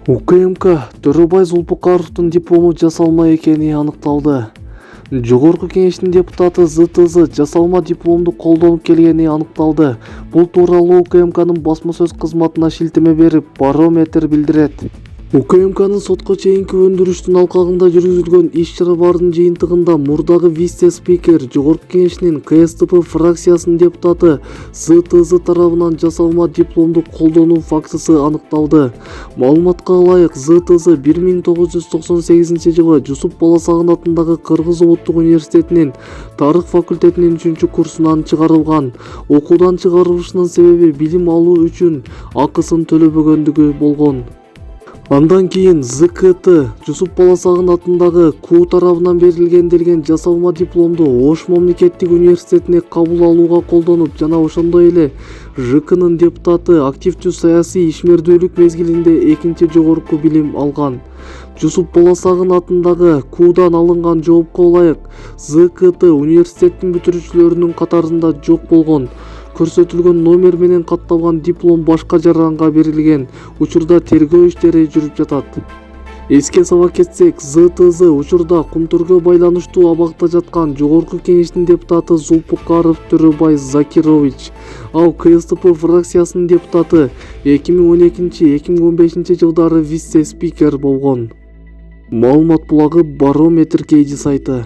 УКМК Төрөбай Зулпукаровдун диплому жасалма экени аныкталды. Жогорку кеңештин депутаты ЗТЗ жасалма дипломду колдонуп келгени аныкталды. Бул тууралуу УКМКнын басма сөз кызматына шилтеме берип, Барометр билдирет. УКМКнын сотко чейинки өндүрүштүн алкагында жүргүзүлгөн иш-чаралардын жыйынтыгында мурдагы вице-спикер Жогорку кеңештин КСДП фракциясынын депутаты ЗТЗ тарабынан жасалма дипломду колдонуу фактысы аныкталды. Маалыматка ылайык, ЗТЗ 1998 жылы Жусуп Баласагын атындагы Кыргыз Улуттук университетинин тарых факультетинин 3-курсунан чыгарылган. Окуудан чыгарылышынын себеби билим алуу үчүн акысын төлөбөгөндүгү болгон. Андан кийин ЗКТ Жусуп Баласагын атындагы КУ тарабынан берилген делген жасалма дипломду Ош мамлекеттик университетине кабыл алууга колдонуп, жана ошондой эле ЖКнын депутаты активдүү саясий ишмердүүлүк мезгилинде экинчи жогорку билим алган. Жусуп Баласагын атындагы КУдан алынган жоопко ылайык, ЗКТ университеттин бүтүрүүчүлөрүнүн катарында жок болгон. Көрсөтүлгөн номер менен катталган диплом башка жаранга берилген. Учурда тергөө иштери жүрүп жатат. Эске сала кетсек, ЗТЗ учурда Кумтургө байланыштуу абакта жаткан Жогорку кеңештин депутаты Зулпукаров Төрөбай Закирович. Ал КСДП фракциясынын депутаты 2012-2015 жылдары вице-спикер болгон. Маалымат булагы Барометр кейди сайты.